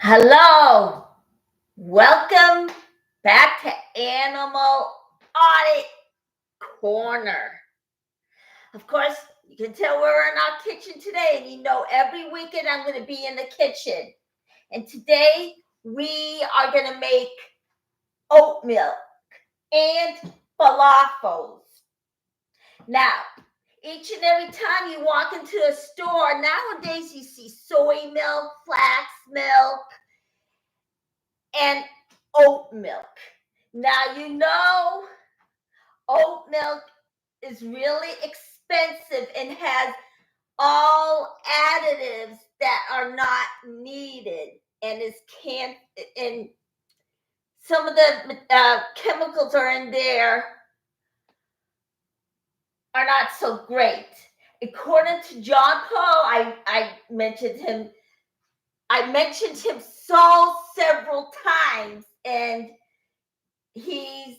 Hello, welcome back to Animal Audit Corner. Of course, you can tell we're in our kitchen today, and you know every weekend I'm going to be in the kitchen. And today we are going to make oat milk and falafels. Now, each and every time you walk into a store, nowadays you see soy milk, flax milk, and oat milk. Now, you know, oat milk is really expensive and has all additives that are not needed, and and some of the chemicals are in there are not so great. According to John Poe, I mentioned him several times, and he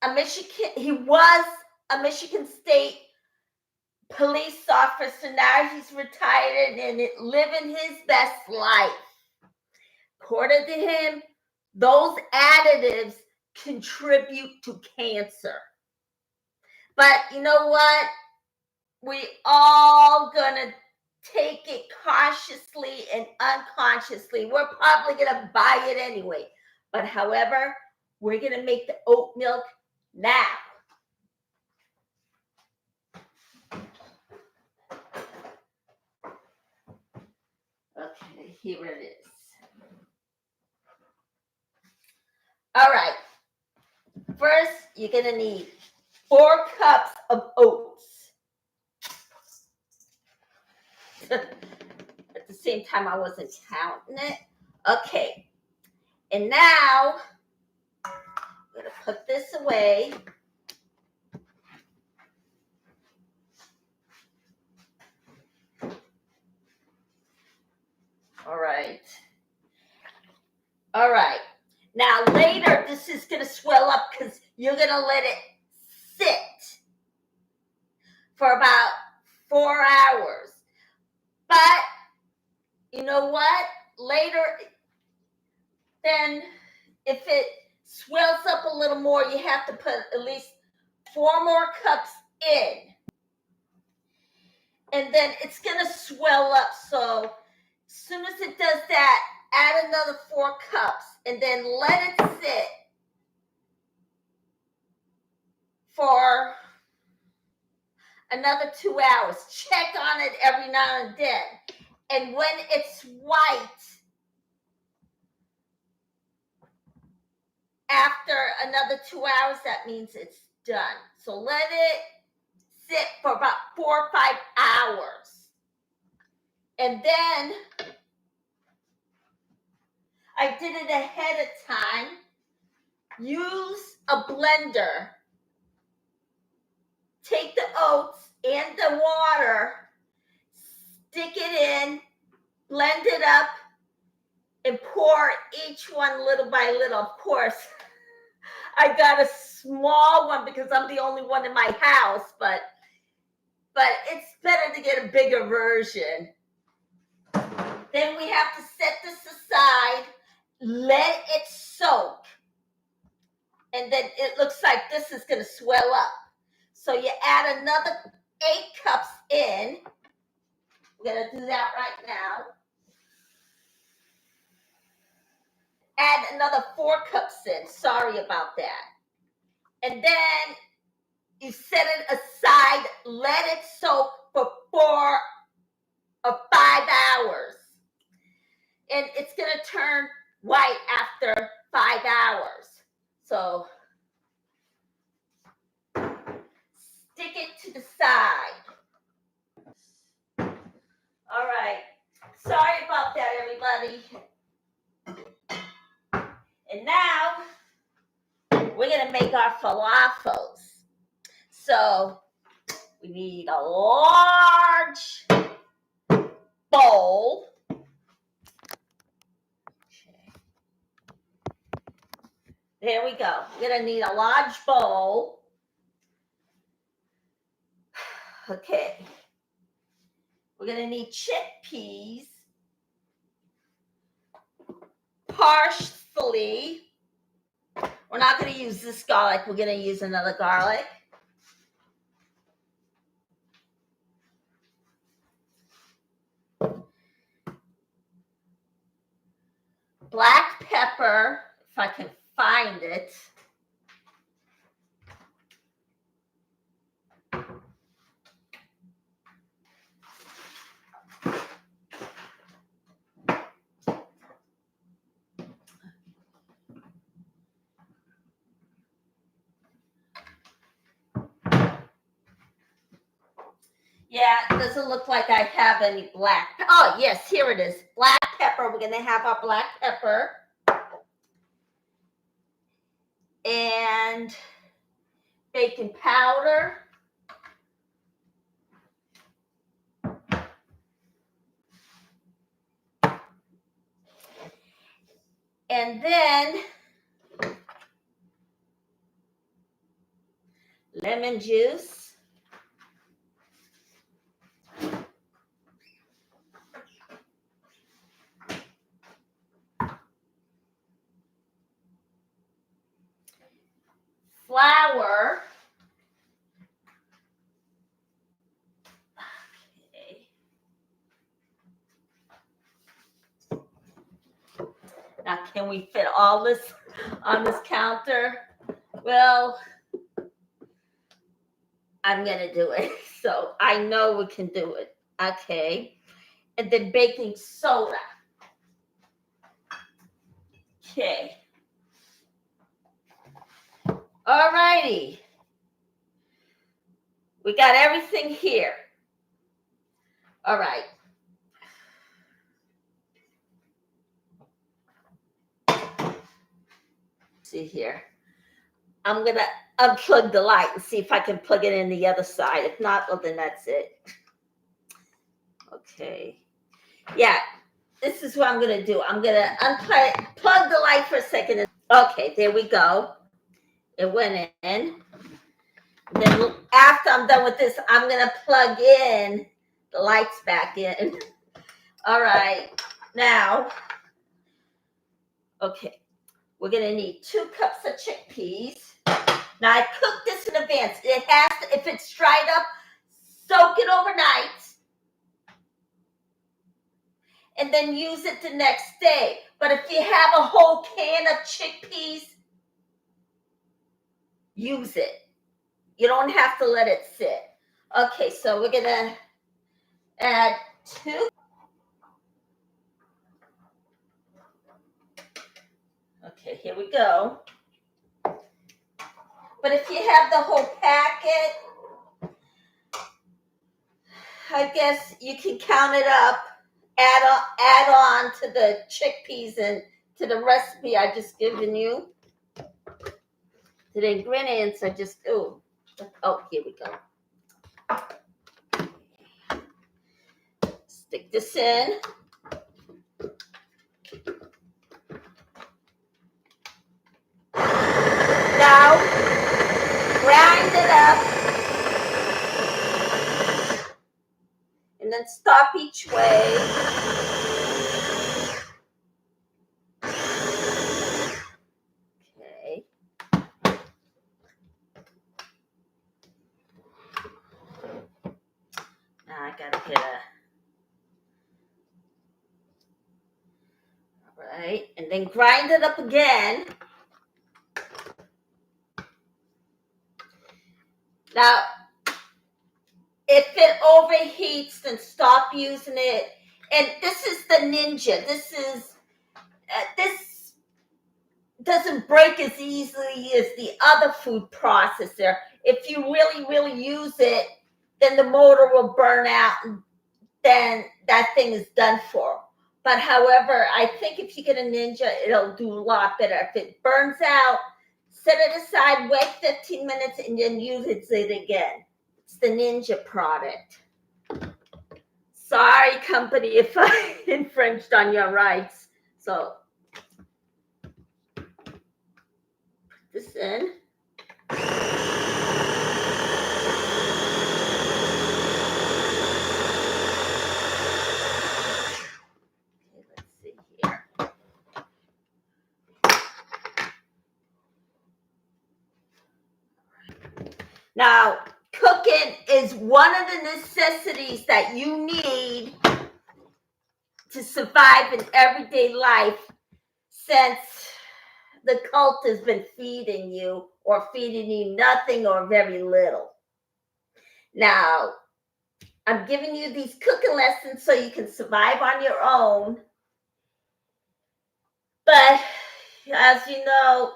was a Michigan State police officer. Now he's retired and living his best life. According to him, those additives contribute to cancer. But you know what? We all gonna take it cautiously and unconsciously. We're probably gonna buy it anyway. But however, we're gonna make the oat milk now. Okay, here it is. All right. First, you're going to need 4 cups of oats. At the same time, I wasn't counting it. Okay. And now, I'm going to put this away. All right. All right. Now, later, this is going to swell up because you're going to let it sit for about 4 hours. But, you know what? Later, then if it swells up a little more, you have to put at least 4 more cups in. And then it's going to swell up. So as soon as it does that, add another 4 cups and then let it sit for another 2 hours. Check on it every now and then. And when it's white, after another 2 hours, that means it's done. So let it sit for about 4 or 5 hours. And then I did it ahead of time. Use a blender. Take the oats and the water, stick it in, blend it up, and pour each one little by little. Of course, I got a small one because I'm the only one in my house, but it's better to get a bigger version. Then we have to set this aside, let it soak. And then it looks like this is going to swell up. So you add another 8 cups in. We're going to do that right now. Add another 4 cups in. Sorry about that. And then you set it aside, let it soak for 4 or 5 hours. And it's going to turn white after 5 hours. So stick it to the side. All right. Sorry about that, everybody. And now we're going to make our falafels. So we need a large bowl. There we go. We're going to need a large bowl. Okay. We're going to need chickpeas. parsley. We're not going to use this garlic. We're going to use another garlic. Black pepper, if I can find it. Yeah, it doesn't look like I have any black. Oh, yes, here it is. Black pepper. We're going to have our black pepper. And baking powder. And then lemon juice. Flour. Okay. Now, can we fit all this on this counter? Well, I'm going to do it. So I know we can do it. Okay. And then baking soda. Okay. All righty. We got everything here. All right. See here. I'm going to unplug the light and see if I can plug it in the other side. If not, well, then that's it. Okay. Yeah, this is what I'm going to do. I'm going to plug the light for a second. Okay, there we go. It went in. Then after I'm done with this, I'm going to plug in the lights back in. All right. Now, okay, we're going to need 2 cups of chickpeas. Now, I cooked this in advance. It has to, if it's dried up, soak it overnight. And then use it the next day. But if you have a whole can of chickpeas, use it. You don't have to let it sit. Okay, so we're going to add 2. Okay, here we go. But if you have the whole packet, I guess you can count it up, add on to the chickpeas and to the recipe I just given you. To the ingredients I just, oh, here we go. Stick this in. Now, grind it up. And then stop each way. Okay. Now I gotta get all right, and then grind it up again. Now, if it overheats, then stop using it. And this is the Ninja. This doesn't break as easily as the other food processor. If you really, really use it, then the motor will burn out, and then that thing is done for. But however, I think if you get a Ninja, it'll do a lot better. If it burns out, set it aside, wait 15 minutes, and then use it again. It's the Ninja product. Sorry, company, if I infringed on your rights. So, put this in. Okay, let's see here. Now, cooking is one of the necessities that you need to survive in everyday life, since the cult has been feeding you nothing or very little. Now, I'm giving you these cooking lessons so you can survive on your own. But as you know,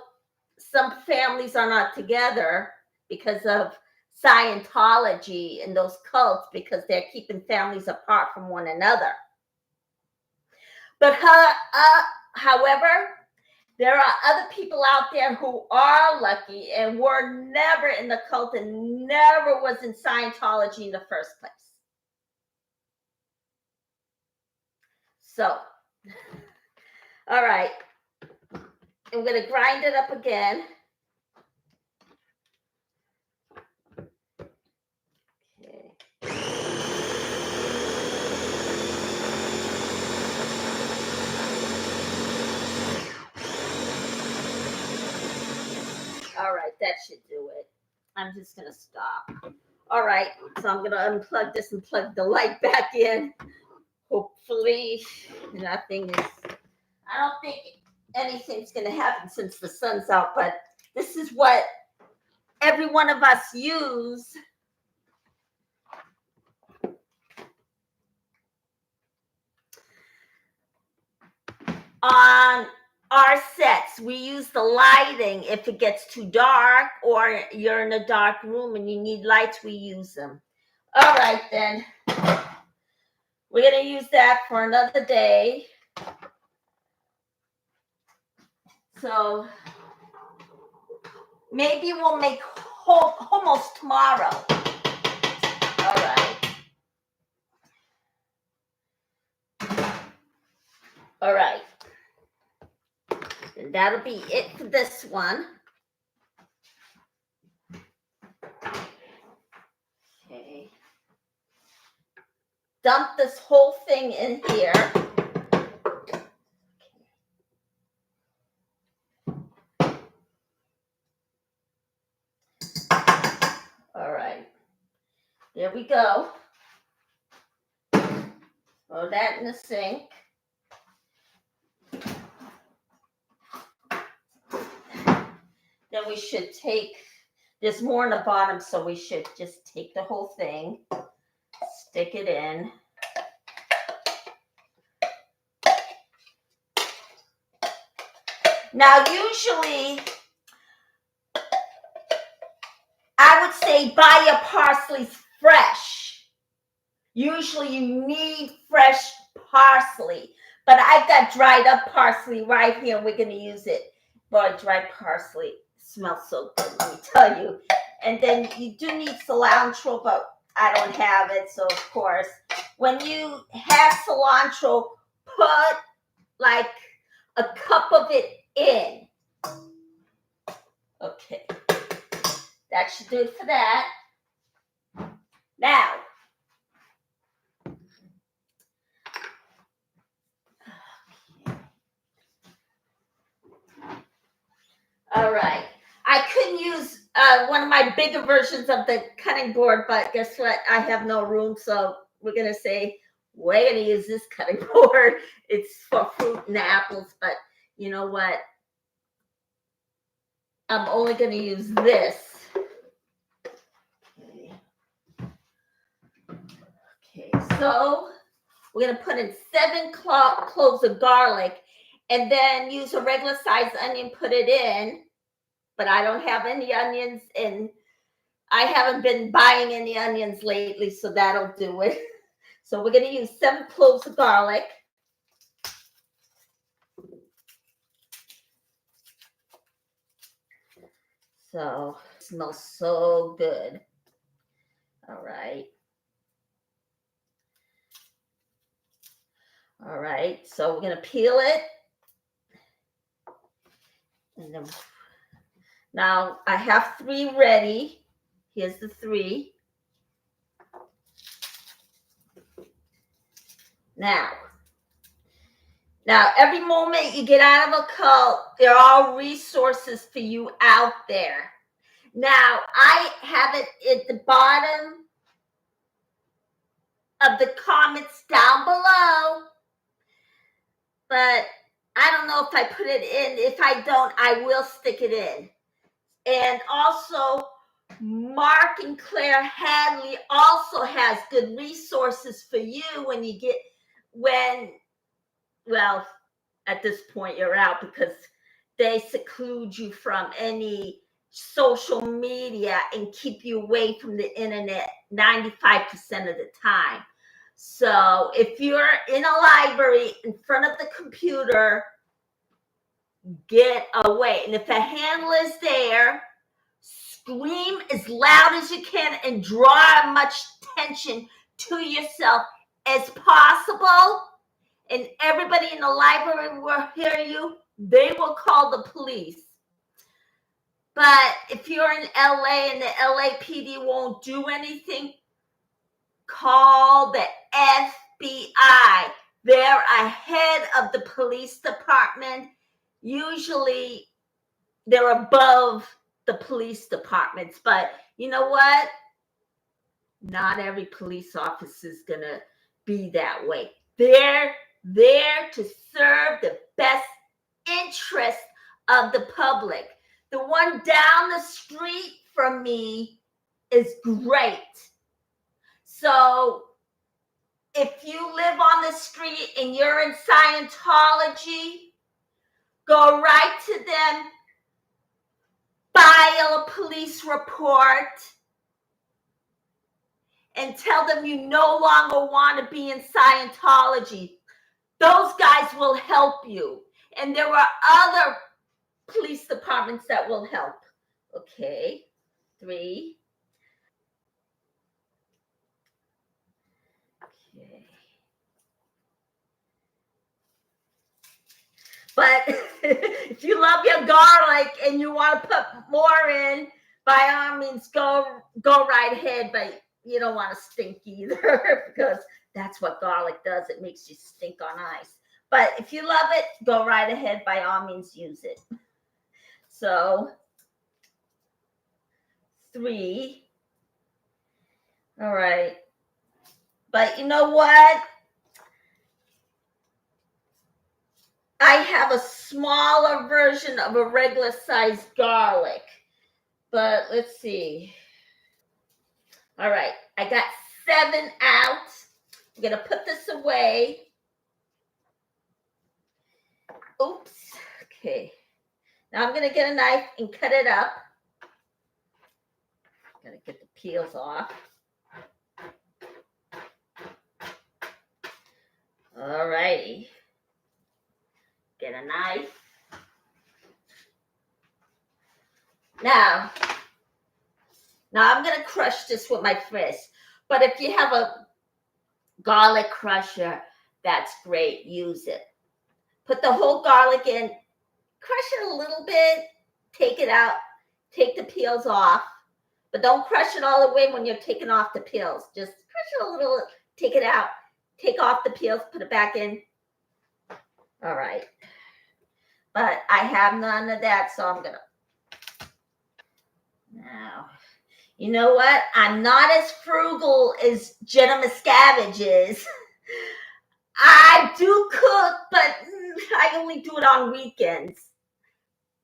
some families are not together because of Scientology and those cults, because they're keeping families apart from one another. But however, there are other people out there who are lucky and were never in the cult and never was in Scientology in the first place. So, all right. I'm going to grind it up again. Okay. All right, that should do it. I'm just going to stop. All right, so I'm going to unplug this and plug the light back in. Hopefully nothing is, I don't think anything's going to happen since the sun's out, but this is what every one of us use on our sets. We use the lighting. If it gets too dark or you're in a dark room and you need lights, we use them. All right, then. We're going to use that for another day. So maybe we'll make almost tomorrow. All right. All right. And that'll be it for this one. Okay. Dump this whole thing in here. All right. There we go. Throw that in the sink. Then we should take, there's more in the bottom, so we should just take the whole thing, stick it in. Now, usually, I would say buy your parsley fresh. Usually you need fresh parsley, but I've got dried up parsley right here, and we're going to use it. Boy, dried parsley smells so good, let me tell you. And then you do need cilantro, but I don't have it, so of course. When you have cilantro, put like a cup of it in. Okay. That should do it for that. Now, all right. I couldn't use one of my bigger versions of the cutting board, but guess what? I have no room, so we're going to say we're going to use this cutting board. It's for fruit and apples, but you know what? I'm only going to use this. Okay, so we're going to put in 7 cloves of garlic and then use a regular sized onion, put it in. But I don't have any onions, and I haven't been buying any onions lately, so that'll do it. So we're going to use 7 cloves of garlic. So it smells so good. All right. All right, so we're going to peel it. And then, now I have 3 ready. Here's the 3. Now, every moment you get out of a cult, there are resources for you out there. Now, I have it at the bottom of the comments down below, but I don't know if I put it in. If I don't, I will stick it in. And also, Mark and Claire Hadley also has good resources for you well, at this point you're out because they seclude you from any social media and keep you away from the internet 95% of the time. So if you're in a library in front of the computer, get away. And if a handler is there, scream as loud as you can and draw as much attention to yourself as possible. And everybody in the library will hear you. They will call the police. But if you're in LA and the LAPD won't do anything, call the FBI. They're ahead of the police department. Usually they're above the police departments. But you know what? Not every police officer is going to be that way. They're there to serve the best interest of the public. The one down the street from me is great. So if you live on the street and you're in Scientology, go right to them, file a police report, and tell them you no longer want to be in Scientology. Those guys will help you. And there are other police departments that will help. Okay, 3. Okay. But if you love your garlic and you want to put more in, by all means, go right ahead. But you don't want to stink either because that's what garlic does. It makes you stink on ice. But if you love it, go right ahead. By all means, use it. So 3. All right. But you know what? I have a smaller version of a regular sized garlic. But let's see. All right. I got 7 out. I'm going to put this away. Oops. Okay. Now I'm going to get a knife and cut it up. I'm going to get the peels off. All righty. Get a knife. Now I'm going to crush this with my fist. But if you have a garlic crusher, that's great. Use it. Put the whole garlic in. Crush it a little bit. Take it out. Take the peels off. But don't crush it all the way when you're taking off the peels. Just crush it a little. Take it out. Take off the peels. Put it back in. All right. But I have none of that, so I'm going to. Now, you know what? I'm not as frugal as Jenna Miscavige is. I do cook, but I only do it on weekends.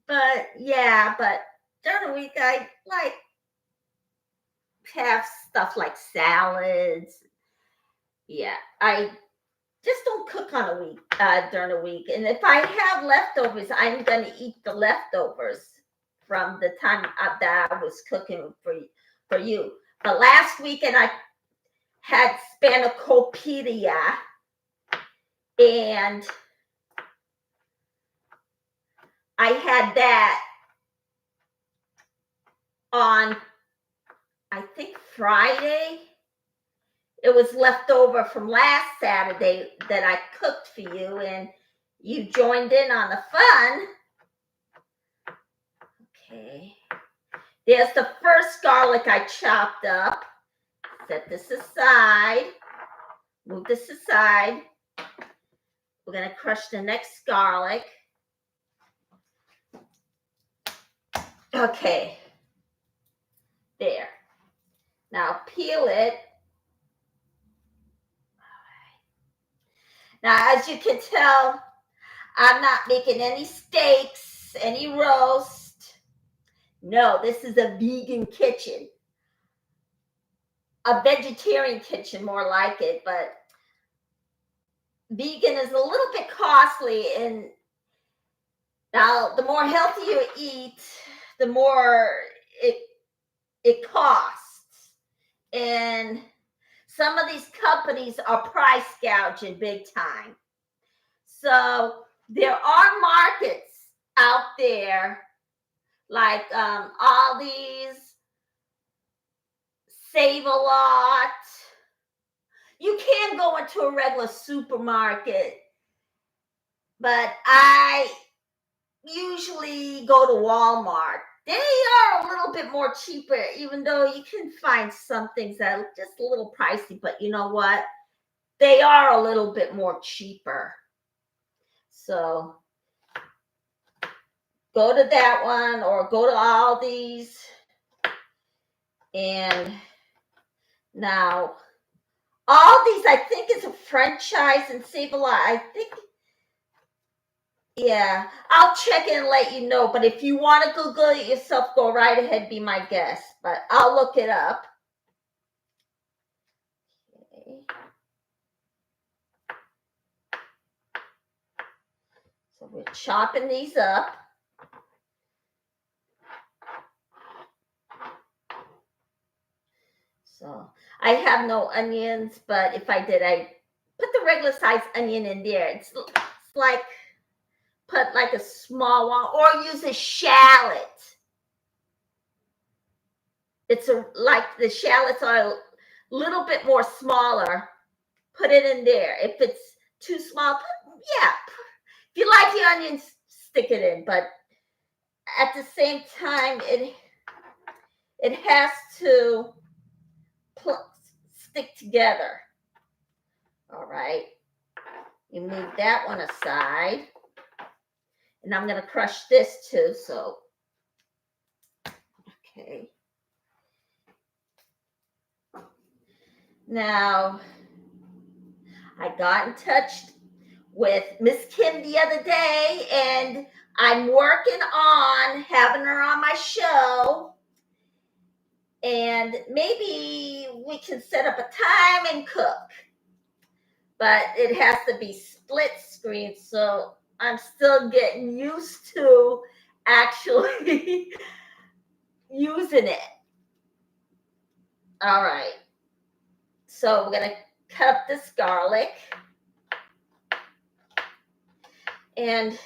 But yeah, but during the week, I like have stuff like salads. Yeah, I just don't cook on a week during the week. And if I have leftovers, I'm going to eat the leftovers from the time that I was cooking for you. But last weekend, I had spanakopita, and I had that on, I think, Friday. It was left over from last Saturday that I cooked for you, and you joined in on the fun. Okay. There's the first garlic I chopped up. Set this aside. Move this aside. We're going to crush the next garlic. Okay. There. Now peel it. Now, as you can tell, I'm not making any steaks, any roast. No, this is a vegan kitchen. A vegetarian kitchen, more like it, but vegan is a little bit costly. And now, the more healthy you eat, the more it costs. And some of these companies are price gouging big time. So there are markets out there like Aldi's, Save a Lot. You can go into a regular supermarket, but I usually go to Walmart. They are a little bit more cheaper, even though you can find some things that are just a little pricey, but you know what? They are a little bit more cheaper. So go to that one or go to Aldi's. And now, Aldi's, I think, is a franchise and Save a Lot. I think, yeah, I'll check it and let you know. But if you want to Google it yourself, go right ahead, be my guest. But I'll look it up. Okay. So we're chopping these up. So I have no onions, but if I did, I'd put the regular size onion in there. It's like, put like a small one, or use a shallot. It's like the shallots are a little bit more smaller. Put it in there. If it's too small, yeah. If you like the onions, stick it in. But at the same time, it has to stick together. All right. You move that one aside. And I'm going to crush this too. So, okay. Now, I got in touch with Miss Kim the other day, and I'm working on having her on my show. And maybe we can set up a time and cook. But it has to be split screen, so I'm still getting used to actually using it. All right. So we're going to cut up this garlic. And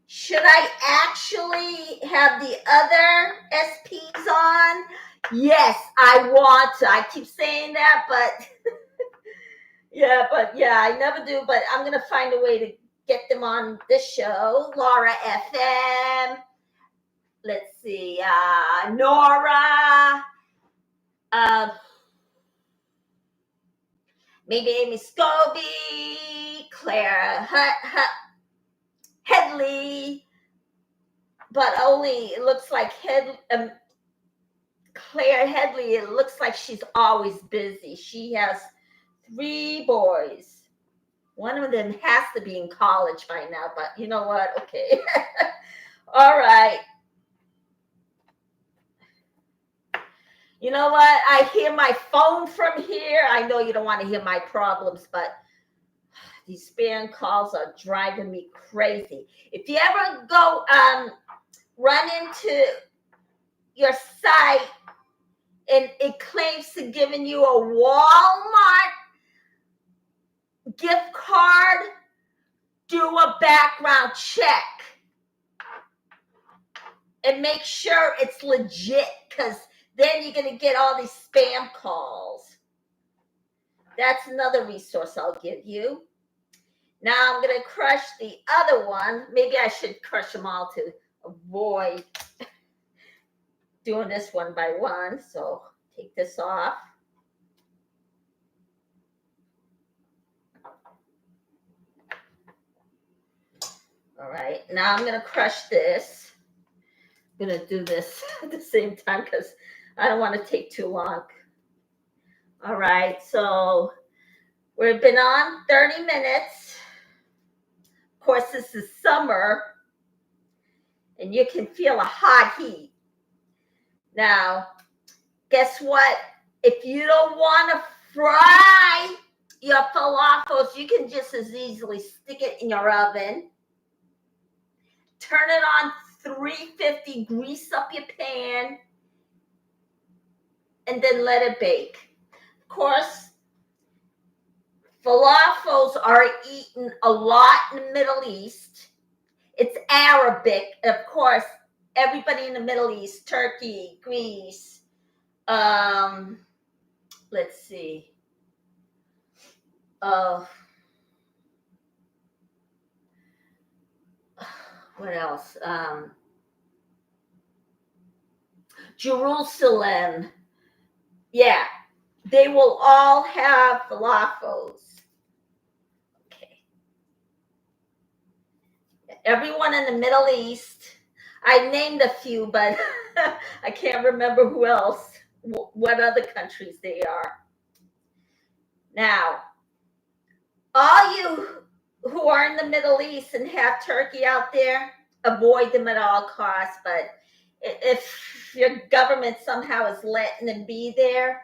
should I actually have the other SPs on? Yes, I want to. I keep saying that, but yeah, I never do. But I'm going to find a way to get them on this show. Laura FM. Let's see. Nora. Maybe Amy Scobie. Clara Headley. But only it looks like Claire Headley, it looks like she's always busy. She has 3 boys. One of them has to be in college by now, but you know what? Okay. All right. You know what? I hear my phone from here. I know you don't want to hear my problems, but these spam calls are driving me crazy. If you ever go run into your site and it claims to giving you a Walmart gift card, do a background check and make sure it's legit, because then you're going to get all these spam calls. That's another resource I'll give you. Now I'm going to crush the other one. Maybe I should crush them all to avoid doing this one by one. So take this off. All right, now I'm going to crush this. I'm going to do this at the same time because I don't want to take too long. All right, so we've been on 30 minutes. Of course, this is summer, and you can feel a hot heat. Now, guess what? If you don't want to fry your falafels, you can just as easily stick it in your oven. Turn it on 350, grease up your pan, and then let it bake. Of course, falafels are eaten a lot in the Middle East. It's Arabic. Of course, everybody in the Middle East, Turkey, Greece, let's see. What else? Jerusalem. Yeah, they will all have falafels. Okay. Everyone in the Middle East. I named a few, but I can't remember who else, what other countries they are. Now, all you who are in the Middle East and have turkey out there, avoid them at all costs. But if your government somehow is letting them be there,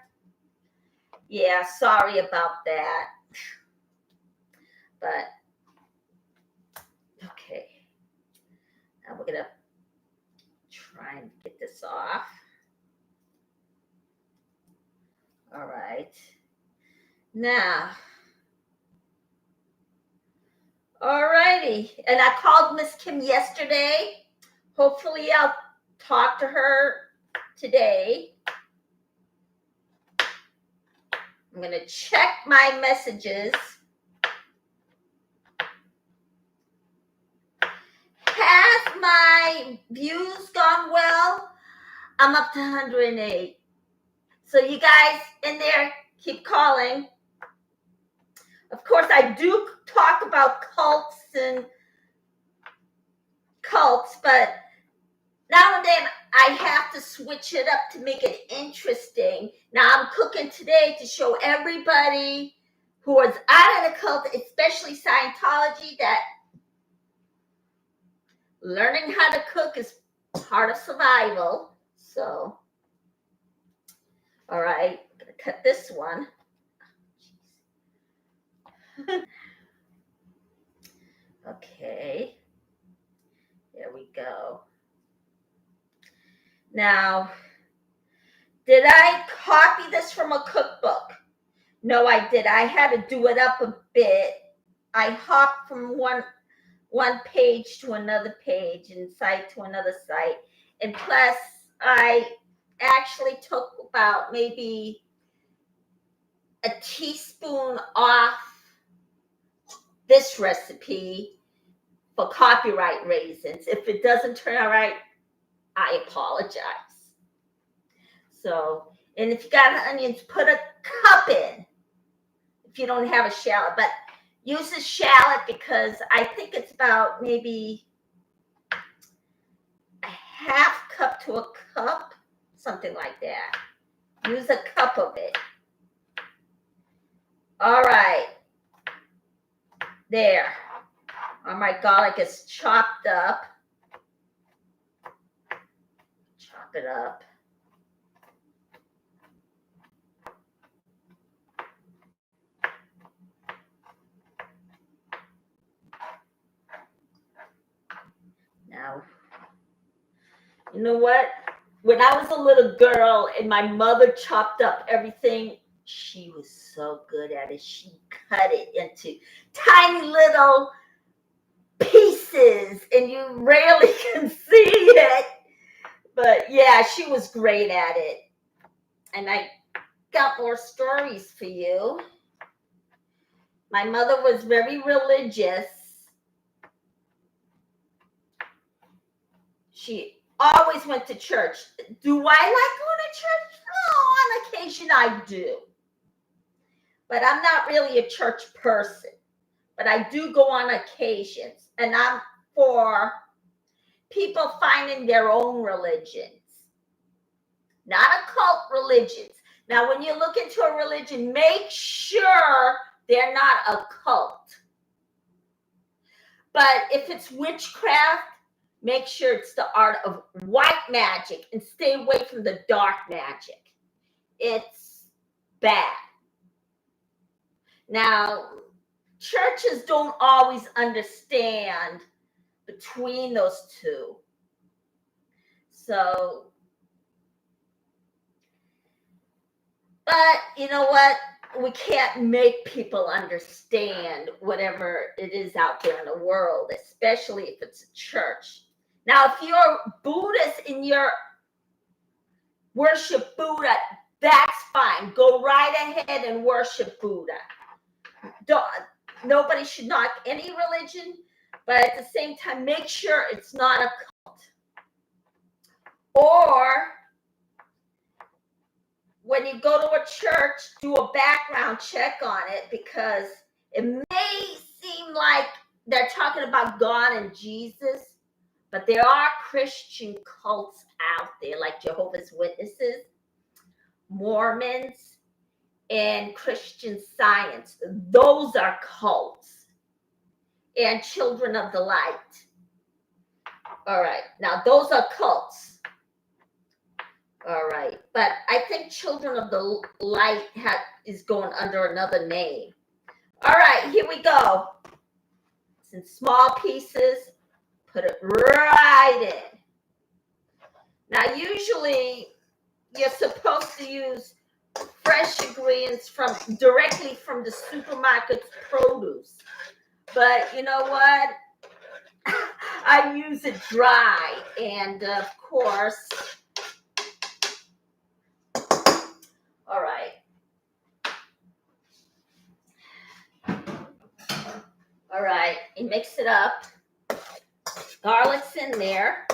yeah, sorry about that. But, okay. Now we're going to try and get this off. All right. Now, all righty. And I called Miss Kim yesterday. Hopefully I'll talk to her today. I'm going to check my messages. Has my views gone well? I'm up to 108. So you guys in there, keep calling. Of course, I do talk about cults, but now and then I have to switch it up to make it interesting. Now I'm cooking today to show everybody who is out of the cult, especially Scientology, that learning how to cook is part of survival. So, all right, I'm gonna cut this one. Okay, there we go. Now, did I copy this from a cookbook? No, I did. I had to do it up a bit. I hopped from one page to another page and site to another site. And plus, I actually took about maybe a teaspoon off this recipe for copyright reasons. If it doesn't turn out right, I apologize. So, and if you got onions, put a cup in if you don't have a shallot. But use a shallot because I think it's about maybe a half cup to a cup, something like that. Use a cup of it. All right. There. All my garlic is chopped up. Chop it up. Now, you know what? When I was a little girl and my mother chopped up everything, she was so good at it. She cut it into tiny little pieces and you rarely can see it. But yeah, she was great at it. And I got more stories for you. My mother was very religious. She always went to church. Do I like going to church? Oh, on occasion I do. But I'm not really a church person. But I do go on occasions. And I'm for people finding their own religions. not occult religions. Now, when you look into a religion, make sure they're not a cult. But if it's witchcraft, make sure it's the art of white magic and stay away from the dark magic. It's bad. Now, churches don't always understand between those two. So, but you know what? We can't make people understand whatever it is out there in the world, especially if it's a church. Now, if you're Buddhist and you're worship Buddha, that's fine. Go right ahead and worship Buddha. Nobody should knock any religion, but at the same time, make sure it's not a cult. Or when you go to a church, do a background check on it, because it may seem like they're talking about God and Jesus, but there are Christian cults out there like Jehovah's Witnesses, Mormons, and Christian Science. Those are cults. And Children of the Light. All right, now those are cults. All right, but I think Children of the Light is going under another name. All right, here we go. It's in small pieces. Put it right in. Now, usually you're supposed to use fresh ingredients directly from the supermarket's produce. But you know what? I use it dry, and of course, all right. All right, you mix it up. Garlic's in there.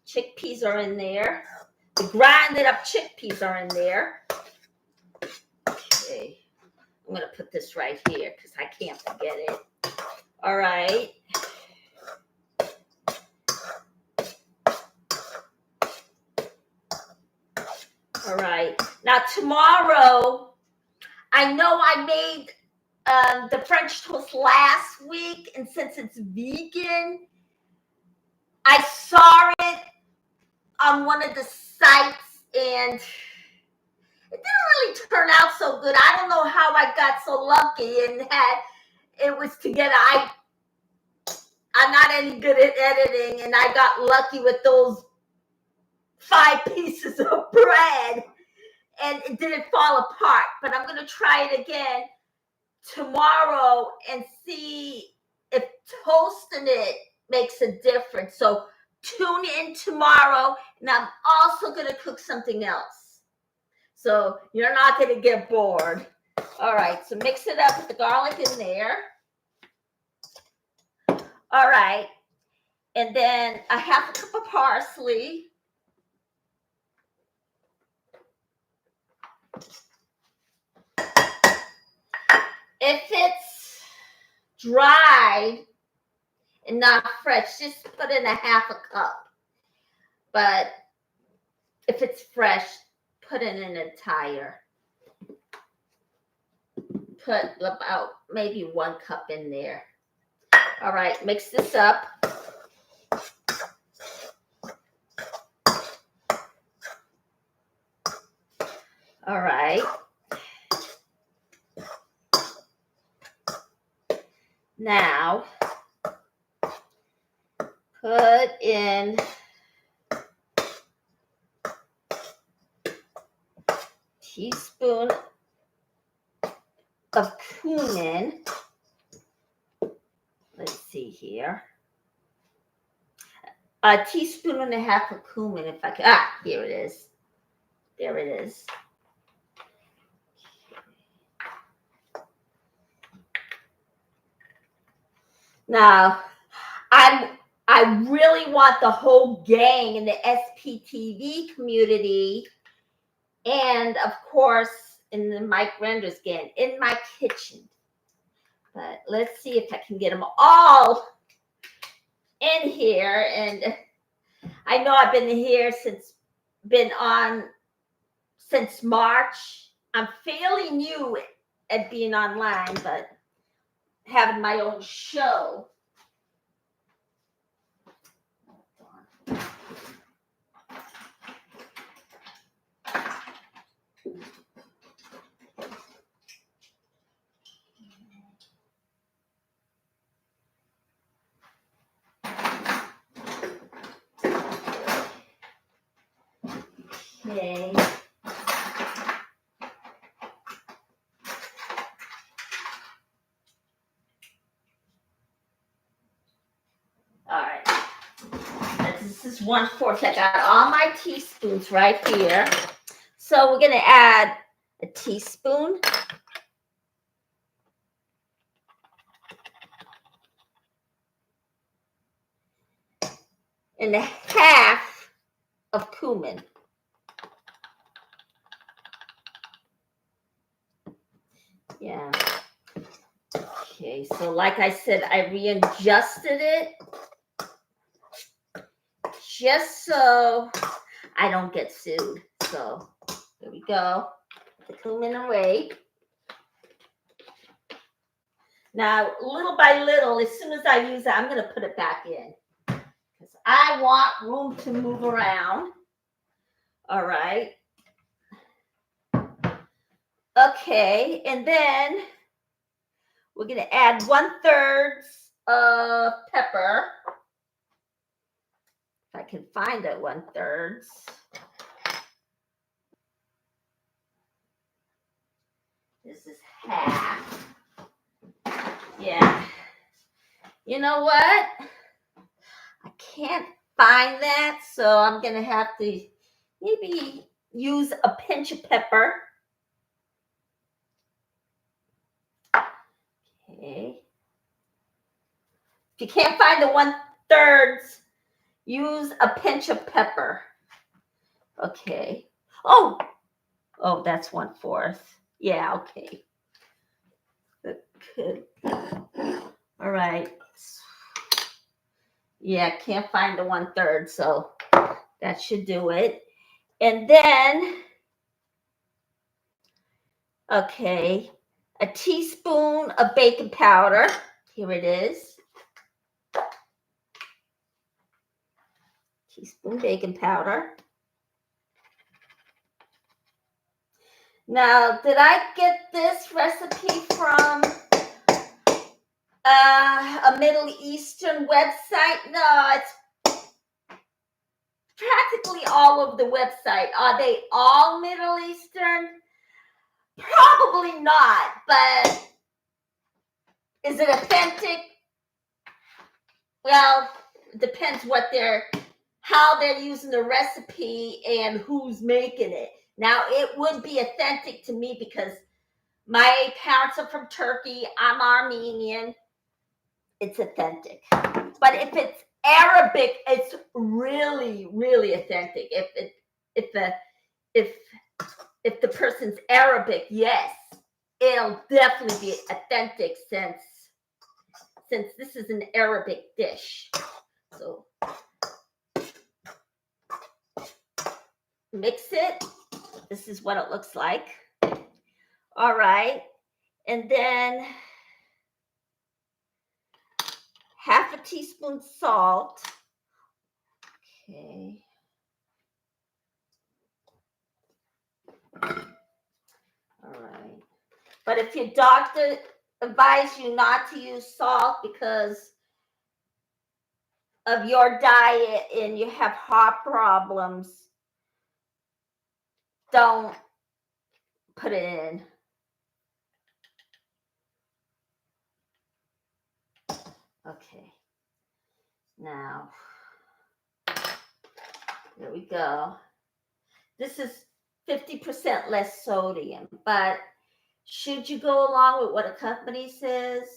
Chickpeas are in there. The grinded up chickpeas are in there. Okay, I'm gonna put this right here because I can't forget it. All right. All right. Now tomorrow, I know I made the French toast last week, and since it's vegan, I saw it on one of the sites, and it didn't really turn out so good. I don't know how I got so lucky and it was together. I'm not any good at editing, and I got lucky with those 5 pieces of bread, and it didn't fall apart. But I'm going to try it again tomorrow and see if toasting it makes a difference. So tune in tomorrow, and I'm also going to cook something else. So you're not going to get bored. All right, so mix it up with the garlic in there. All right, and then a half a cup of parsley. If it's dried and not fresh, just put in a half a cup. But if it's fresh, put in an entire. Put about maybe 1 cup in there. All right, mix this up. All right. Now, put in a teaspoon of cumin. Let's see here. A teaspoon and a half of cumin, if I can. Here it is. There it is. Now, I really want the whole gang in the SPTV community, and of course in the Mike Renders gang, in my kitchen. But let's see if I can get them all in here. And I know I've been here since been on since March. I'm fairly new at being online, but having my own show. Okay. All right. This is 1/4. I got all my teaspoons right here. So we're going to add a teaspoon. And a half of cumin. Yeah. Okay, so like I said, I readjusted it just so I don't get sued. So there we go. Put the cumin away. Now, little by little, as soon as I use it, I'm going to put it back in. Because I want room to move around. All right. Okay, and then we're going to add 1/3 of pepper. If I can find it, 1/3. This is half. Yeah. You know what? I can't find that, so I'm going to have to maybe use a pinch of pepper. Okay. If you can't find the 1/3, use a pinch of pepper. Okay. Oh, that's 1/4. Yeah, okay. Good. All right. Yeah, can't find the 1/3, so that should do it. And then, okay, a teaspoon of baking powder. Here it is. Teaspoon baking powder. Now, did I get this recipe from a Middle Eastern website? No, it's practically all of the website. Are they all Middle Eastern? Probably not, but is it authentic? Well, it depends how they're using the recipe and who's making it. Now, it would be authentic to me because my parents are from Turkey. I'm Armenian. It's authentic. But if it's Arabic, it's really, really authentic. If the person's Arabic, yes, it'll definitely be authentic since this is an Arabic dish. So mix it. This is what it looks like. All right. And then half a teaspoon salt. Okay. All right. But if your doctor advised you not to use salt because of your diet and you have heart problems, don't put it in. Okay. Now, there we go. This is 50% less sodium, but should you go along with what a company says?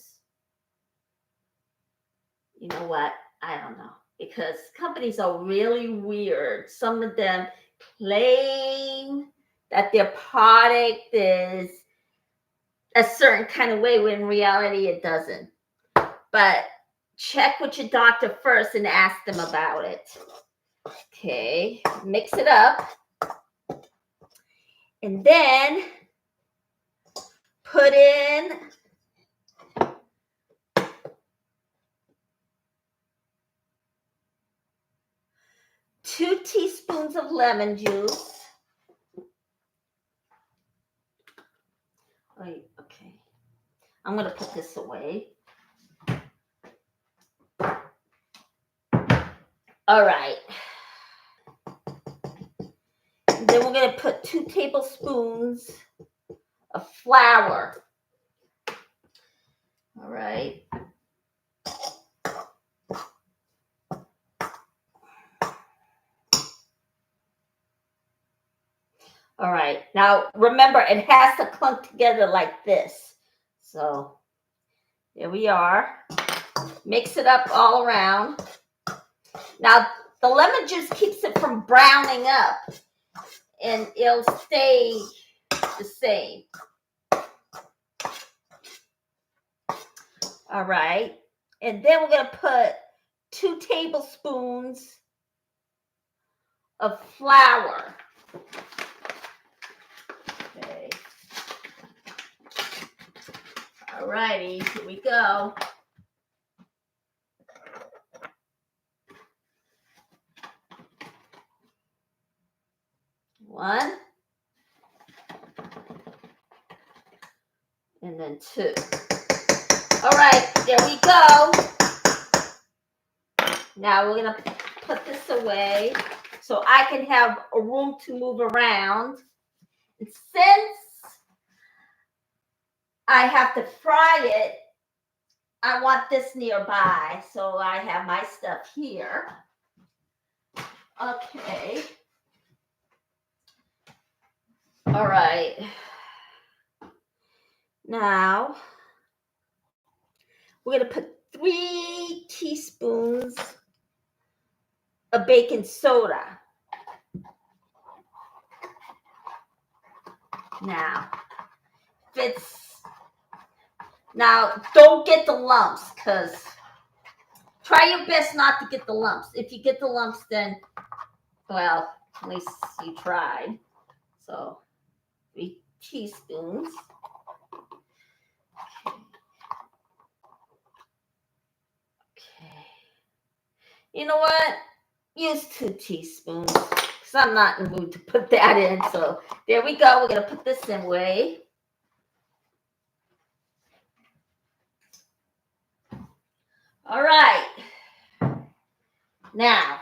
You know what? I don't know, because companies are really weird. Some of them claim that their product is a certain kind of way when in reality it doesn't. But check with your doctor first and ask them about it. Okay, mix it up. And then put in 2 teaspoons of lemon juice. Wait, okay. I'm going to put this away. All right. And then we're going to put 2 tablespoons of flour. All right. All right. Now, remember, it has to clunk together like this. So, there we are. Mix it up all around. Now, the lemon juice keeps it from browning up, and it'll stay the same. All right. And then we're going to put 2 tablespoons of flour. Okay. All righty, here we go. One. And then 2. All right, there we go. Now we're going to put this away so I can have a room to move around. And since I have to fry it, I want this nearby. So I have my stuff here. Okay. All right. Now, we're going to put 3 teaspoons of baking soda. Now, don't get the lumps, because try your best not to get the lumps. If you get the lumps, then, well, at least you tried. So, 3 teaspoons. Okay. You know what? Use 2 teaspoons, because I'm not in the mood to put that in. So, there we go. We're going to put this in away. All right. Now,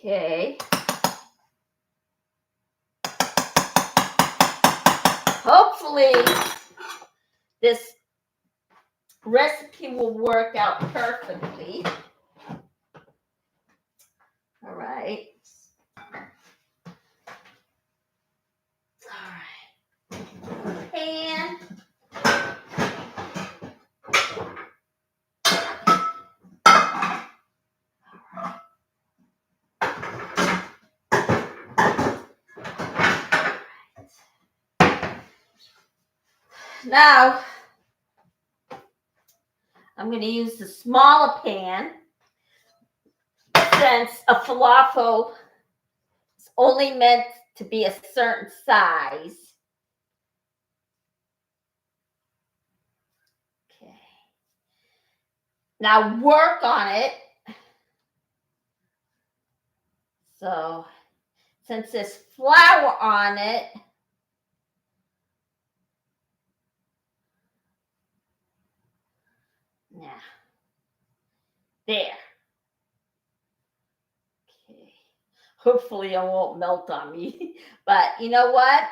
okay. Hopefully, this recipe will work out perfectly. All right. All right. And now, I'm going to use the smaller pan, since a falafel is only meant to be a certain size. Okay. Now work on it. So, since there's flour on it, now, there. Okay. Hopefully it won't melt on me. But you know what?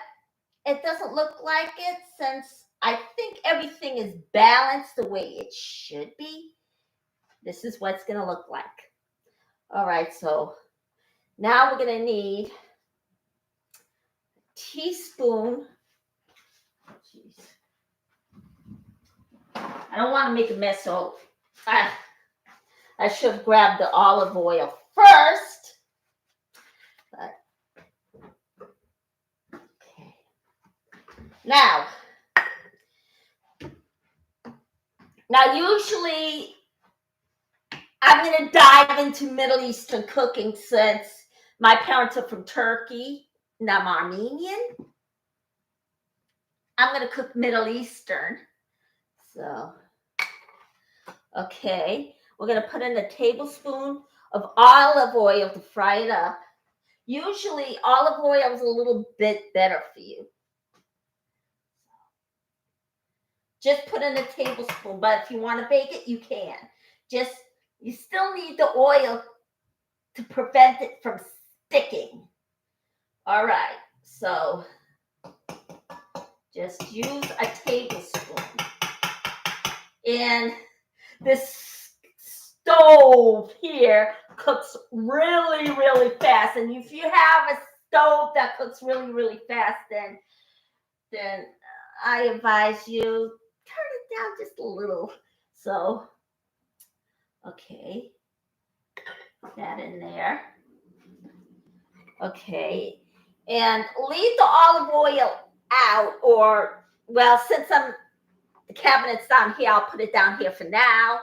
It doesn't look like it, since I think everything is balanced the way it should be. This is what it's going to look like. All right, so now we're going to need a teaspoon. Jeez. I don't want to make a mess, so I should have grabbed the olive oil first. But, okay. Now, usually I'm going to dive into Middle Eastern cooking since my parents are from Turkey and I'm Armenian. I'm going to cook Middle Eastern. So, okay. We're going to put in a tablespoon of olive oil to fry it up. Usually, olive oil is a little bit better for you. Just put in a tablespoon, but if you want to bake it, you can. You still need the oil to prevent it from sticking. All right, so just use a tablespoon. And this stove here cooks really, really fast. And if you have a stove that cooks really, really fast, then I advise you turn it down just a little. So, okay, put that in there. Okay, and leave the olive oil out, or, well, since the cabinet's down here, I'll put it down here for now,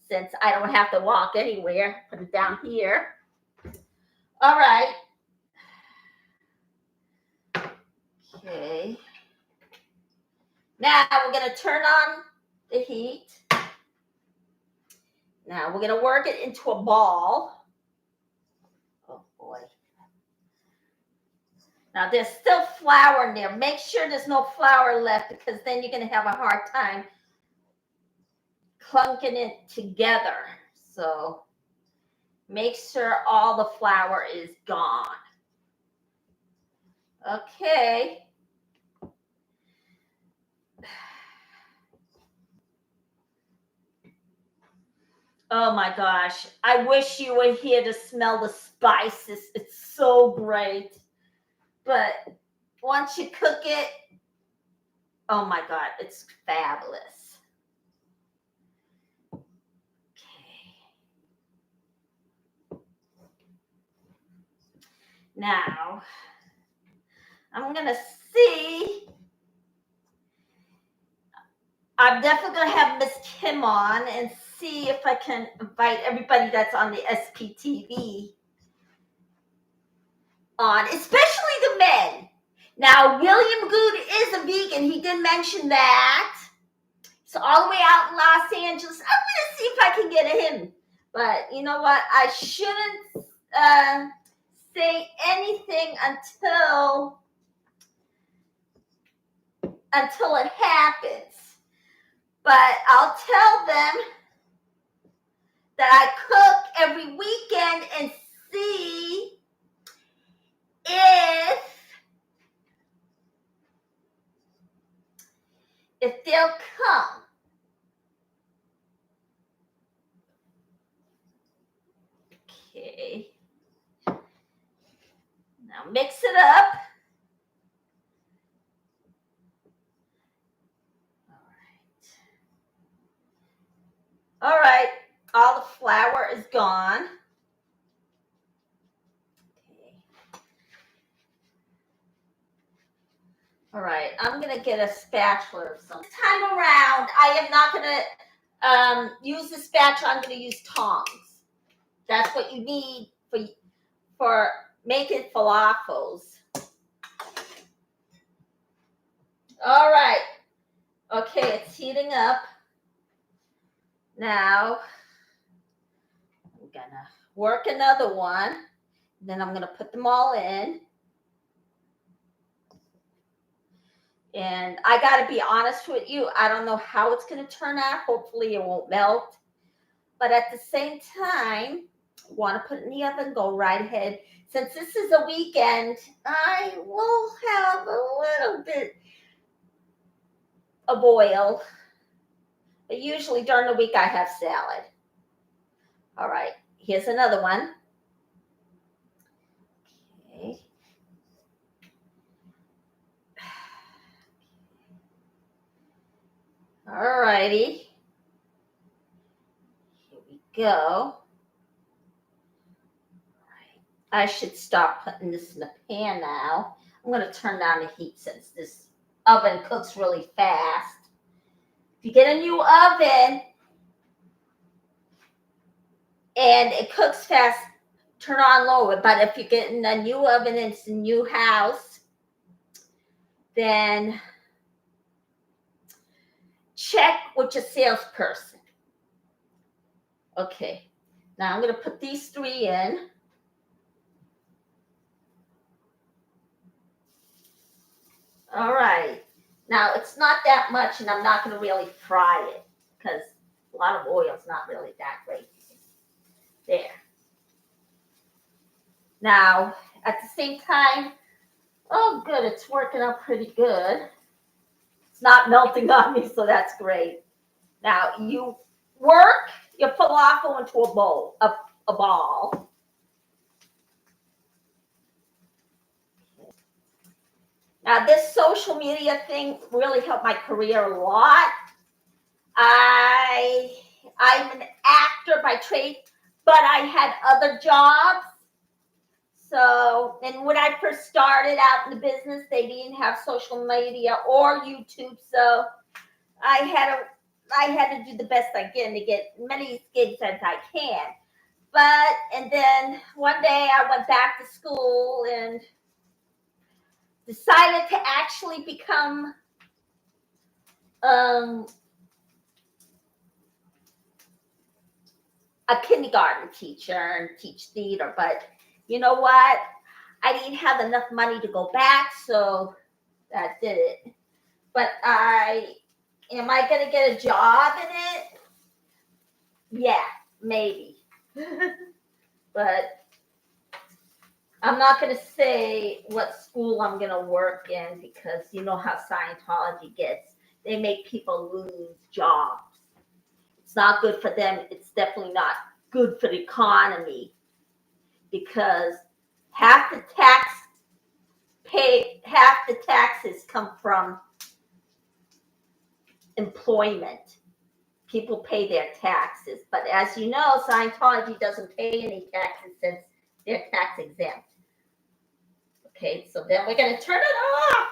since I don't have to walk anywhere. Put it down here. All right. Okay. Now we're going to turn on the heat. Now we're going to work it into a ball. Oh, boy. Now there's still flour in there. Make sure there's no flour left, because then you're going to have a hard time clunking it together. So make sure all the flour is gone. Okay. Oh my gosh. I wish you were here to smell the spices. It's so great. But once you cook it, oh my God, it's fabulous. Okay. Now, I'm going to see. I'm definitely going to have Miss Kim on and see if I can invite everybody that's on the SPTV on, especially the men. Now, William Good is a vegan. He did mention that. So all the way out in Los Angeles, I'm going to see if I can get him. But you know what? I shouldn't say anything until it happens. But I'll tell them that I cook every weekend and see if they'll come. Okay. Now mix it up. All right. All the flour is gone. Okay. All right. I'm going to get a spatula. This time around, I am not going to use the spatula. I'm going to use tongs. That's what you need for making falafels. All right. Okay, it's heating up. Now, I'm going to work another one. Then I'm going to put them all in. And I got to be honest with you, I don't know how it's going to turn out. Hopefully it won't melt. But at the same time, want to put it in the oven, go right ahead. Since this is a weekend, I will have a little bit of oil. But usually during the week I have salad. All right, here's another one. Okay. All righty. Here we go. I should stop putting this in the pan now. I'm going to turn down the heat since this oven cooks really fast. If you get a new oven, and it cooks fast, turn on lower. But if you're getting a new oven, it's a new house, then check with your salesperson. Okay, now I'm going to put these 3 in. All right, now it's not that much, and I'm not going to really fry it because a lot of oil is not really that great. There. Now, at the same time, oh, good, it's working out pretty good. It's not melting on me, so that's great. Now, you work your falafel into a bowl, a ball. Now, this social media thing really helped my career a lot. I'm an actor by trade, but I had other jobs. So, and when I first started out in the business, they didn't have social media or YouTube. So I had to do the best I can to get many gigs as I can. And then one day I went back to school and decided to actually become a kindergarten teacher and teach theater. But you know what? I didn't have enough money to go back, so that did it. But am I going to get a job in it? Yeah, maybe. But I'm not going to say what school I'm going to work in because you know how Scientology gets. They make people lose jobs. It's not good for them. It's definitely not good for the economy because half the taxes come from employment. People pay their taxes. But as you know, Scientology doesn't pay any taxes since they're tax exempt. Okay, so then we're going to turn it off.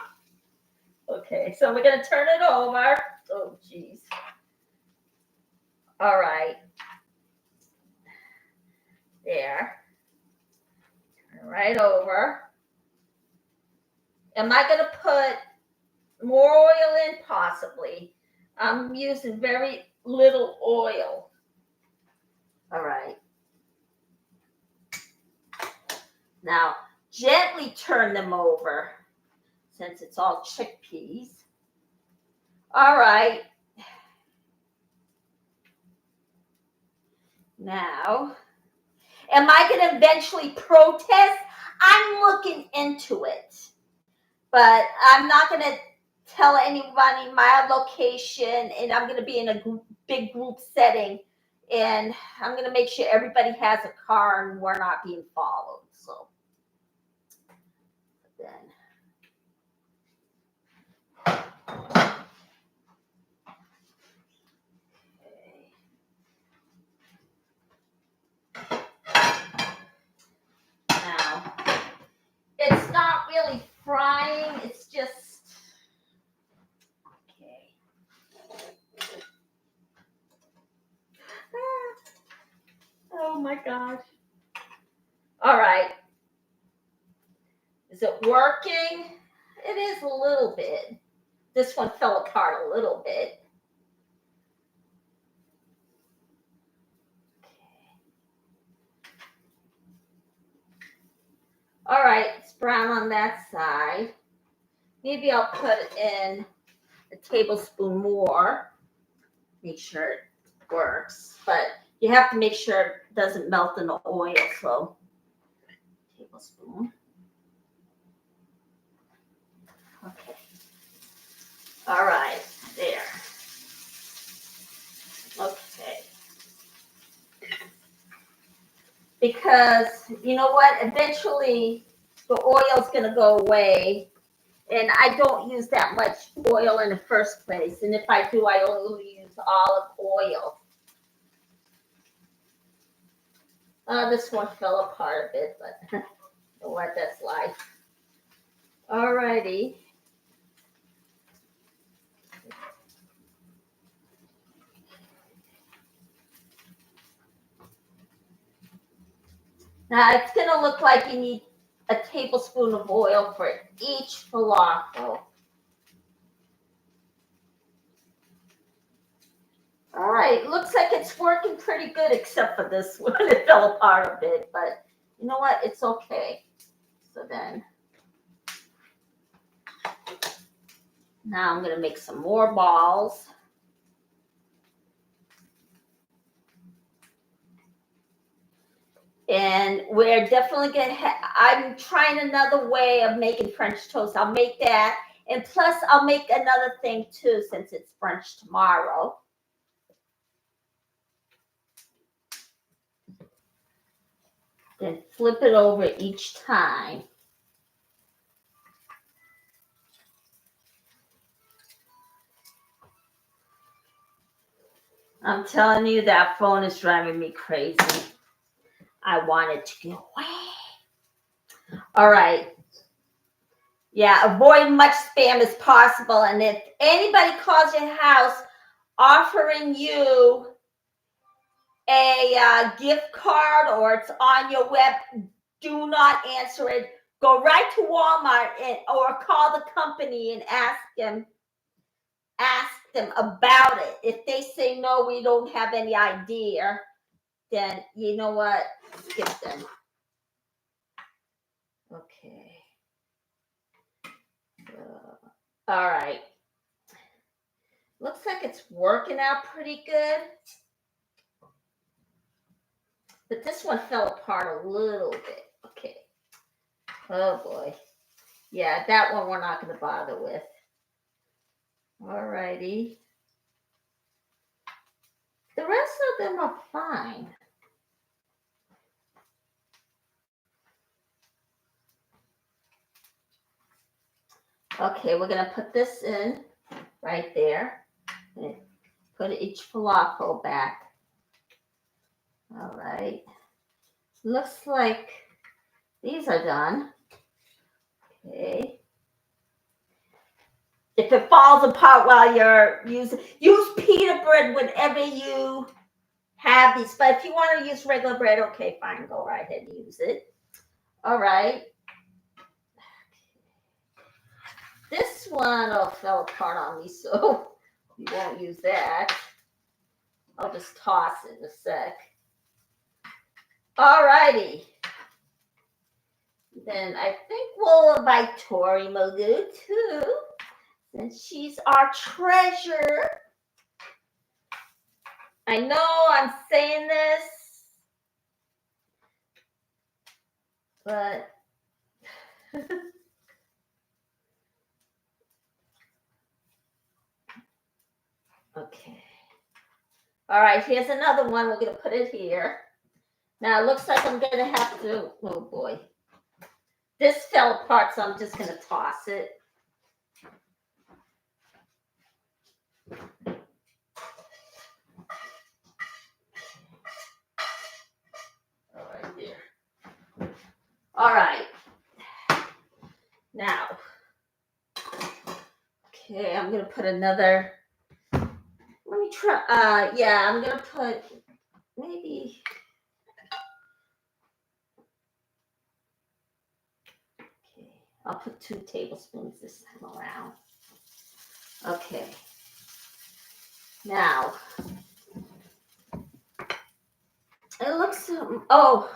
Okay, so we're going to turn it over. Oh, geez. All right. There. Turn it right over. Am I going to put more oil in? Possibly. I'm using very little oil. All right. Now, gently turn them over since it's all chickpeas. All right. Now, am I going to eventually protest? I'm looking into it, but I'm not going to tell anybody my location, and I'm going to be in a big group setting, and I'm going to make sure everybody has a car and we're not being followed. So then. Now, it's not really frying, it's just, okay. Oh my gosh. All right. Is it working? It is a little bit. This one fell apart a little bit. All right, it's brown on that side. Maybe I'll put in a tablespoon more. Make sure it works. But you have to make sure it doesn't melt in the oil. So, tablespoon. Okay. All right, there. Okay. Because you know what? Eventually, the oil's going to go away. And I don't use that much oil in the first place. And if I do, I only use olive oil. This one fell apart a bit, but you know what? That's life. All righty. Now it's going to look like you need a tablespoon of oil for each falafel. All right, looks like it's working pretty good, except for this one. It fell apart a bit, but you know what? It's okay. So then, now I'm going to make some more balls. And we're definitely going to I'm trying another way of making French toast. I'll make that. And plus, I'll make another thing too, since it's French tomorrow. Then flip it over each time. I'm telling you, that phone is driving me crazy. I want it to go away. All right. Yeah, avoid much spam as possible. And if anybody calls your house offering you a gift card or it's on your web, do not answer it. Go right to Walmart or call the company and ask them about it. If they say no, we don't have any idea, then you know what? Skip them. Okay. All right. Looks like it's working out pretty good. But this one fell apart a little bit. Okay. Oh boy. Yeah, that one we're not going to bother with. All righty. The rest of them are fine. Okay, we're going to put this in right there. And put each falafel back. All right. Looks like these are done. Okay. If it falls apart while you're use pita bread whenever you have these. But if you want to use regular bread, okay, fine. Go right ahead and use it. All right. This one fell apart on me, so we won't use that. I'll just toss it in a sec. All righty. Then I think we'll invite Tori Mogu too, since she's our treasure. I know I'm saying this, but okay. All right, here's another one. We're going to put it here. Now, it looks like I'm going to have to, oh boy. This fell apart, so I'm just going to toss it. All right, there. All right. Now, okay, I'm going to put another, let me try, yeah, I'm going to put maybe, okay, I'll put 2 tablespoons this time around. Okay. Now, it looks, oh,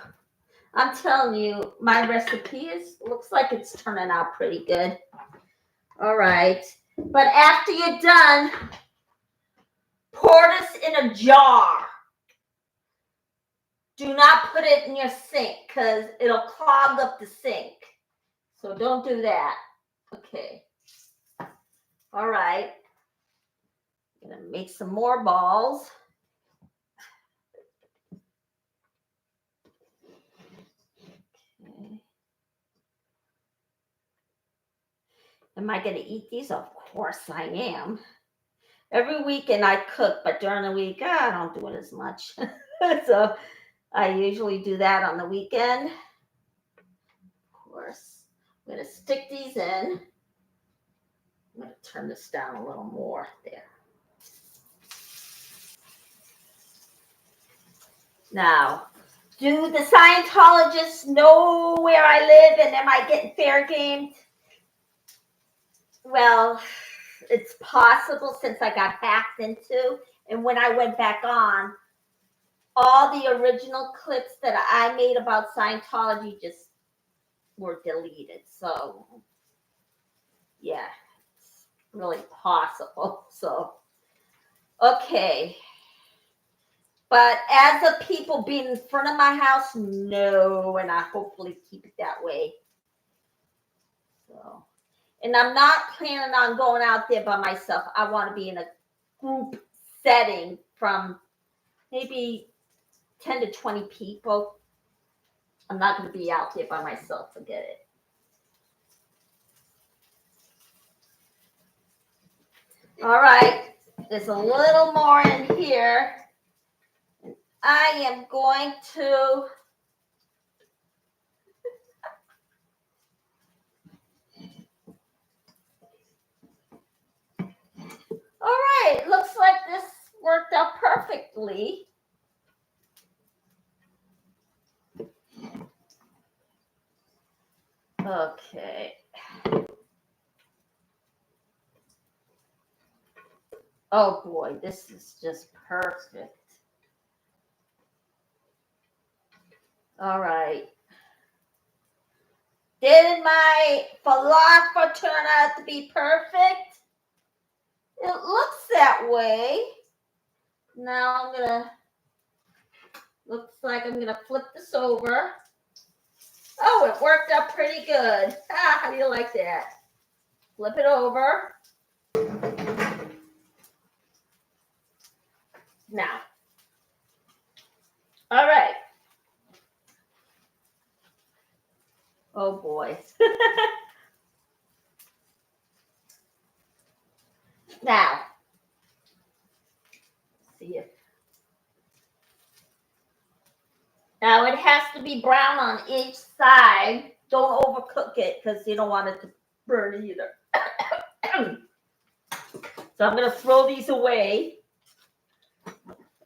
I'm telling you, my recipe looks like it's turning out pretty good. All right. But after you're done, pour this in a jar. Do not put it in your sink because it'll clog up the sink. So don't do that. Okay. All right. I'm going to make some more balls. Okay. Am I going to eat these? Of course I am. Every weekend I cook, but during the week, I don't do it as much. So I usually do that on the weekend. Of course. I'm going to stick these in. I'm going to turn this down a little more there. Now, Do the Scientologists know where I live and am I getting fair gamed? Well, it's possible since I got hacked into, and when I went back on, all the original clips that I made about Scientology just were deleted. So, yeah, it's really possible. So, okay. But as of people being in front of my house, no, and I hopefully keep it that way. So, and I'm not planning on going out there by myself. I want to be in a group setting from maybe 10 to 20 people. I'm not going to be out there by myself. Forget it. All right. There's a little more in here. I am going to all right, looks like this worked out perfectly. Okay. Oh boy, this is just perfect. All right. Did my falafel turn out to be perfect? It looks that way. Now looks like I'm gonna flip this over. Oh, it worked out pretty good. How do you like that? Flip it over. Now. All right. Oh boy. Now, see if now it has to be brown on each side. Don't overcook it because you don't want it to burn either. So I'm gonna throw these away.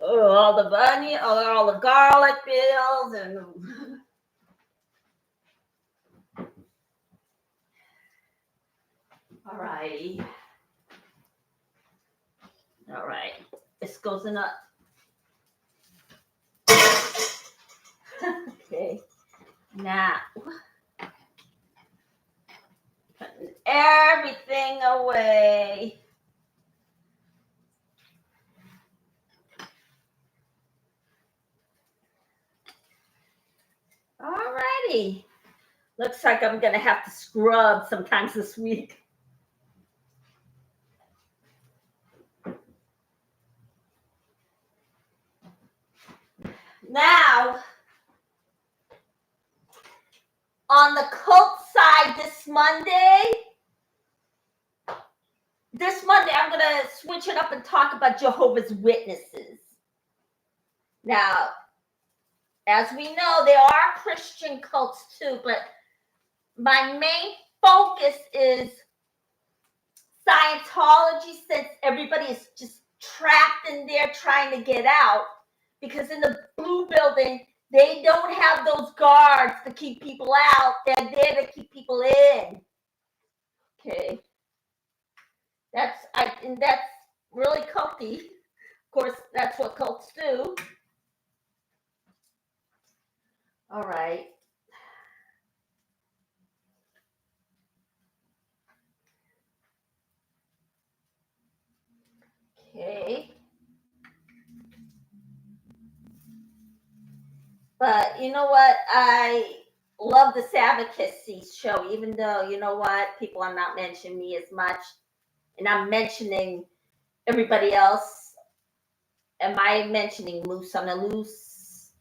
Oh, all the onion, all the garlic bills, and all righty. All right, this goes in a. Okay, now putting everything away. All righty. Looks like I'm gonna have to scrub sometimes this week. Now, on the cult side this Monday, I'm going to switch it up and talk about Jehovah's Witnesses. Now, as we know, there are Christian cults too, but my main focus is Scientology, since everybody is just trapped in there trying to get out, because in the blue building, they don't have those guards to keep people out. They're there to keep people in. Okay. That's really culty. Of course, that's what cults do. All right. Okay. But you know what? I love this advocacy show, even though, you know what, people are not mentioning me as much. And I'm mentioning everybody else. Am I mentioning Loose on the Loose?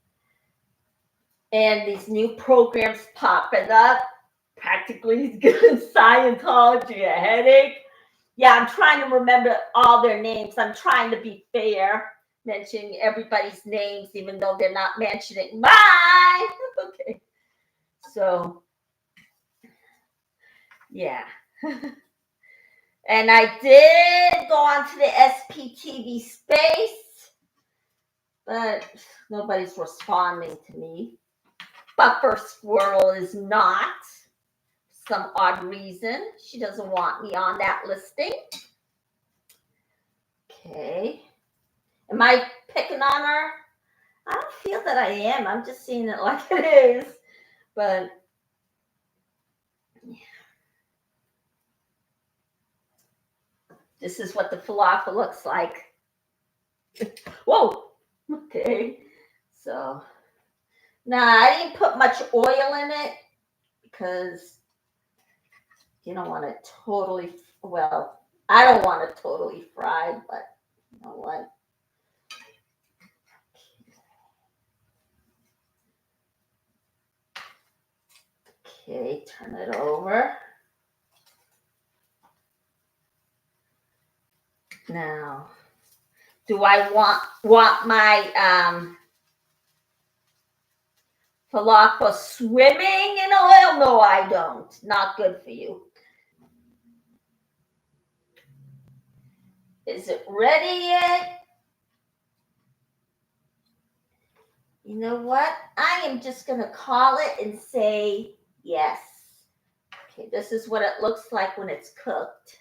And these new programs popping up. Practically giving Scientology a headache. Yeah, I'm trying to remember all their names. I'm trying to be fair, mentioning everybody's names, even though they're not mentioning mine. Okay. So, yeah. And I did go on to the SPTV space, but nobody's responding to me. Buffer Squirrel is not. Some odd reason. She doesn't want me on that listing. Okay. Am I picking on her? I don't feel that I am. I'm just seeing it like it is. But yeah. This is what the falafel looks like. Whoa. Okay. So, nah, I didn't put much oil in it because you don't want it totally, well, I don't want it totally fried, but you know what? Okay, turn it over. Now, do I want my falafel swimming in oil? No, I don't. Not good for you. Is it ready yet? You know what? I am just going to call it and say yes. Okay, this is what it looks like when it's cooked.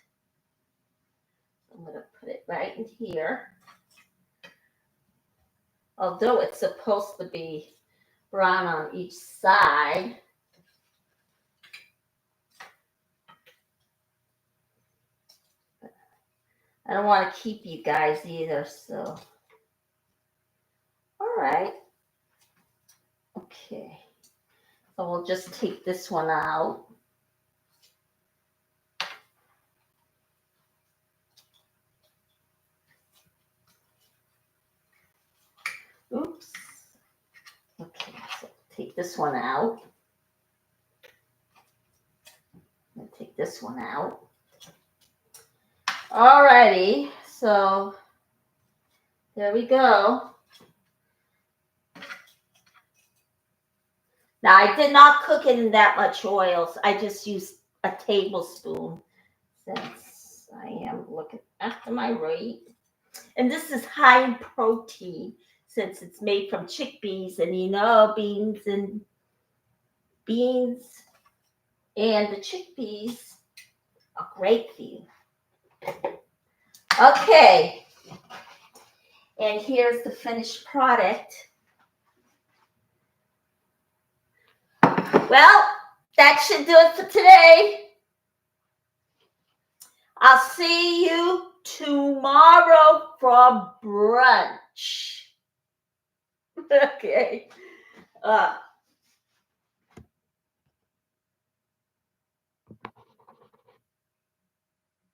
I'm going to put it right in here. Although it's supposed to be brown on each side. I don't want to keep you guys either, so. All right. Okay. So we'll just take this one out. Oops. Okay, so take this one out. And take this one out. Alrighty, so there we go. Now I did not cook it in that much oil. So I just used a tablespoon since I am looking after my weight. And this is high in protein since it's made from chickpeas, and you know beans and the chickpeas are great for you. Okay, and here's the finished product. Well, that should do it for today. I'll see you tomorrow for brunch. Okay.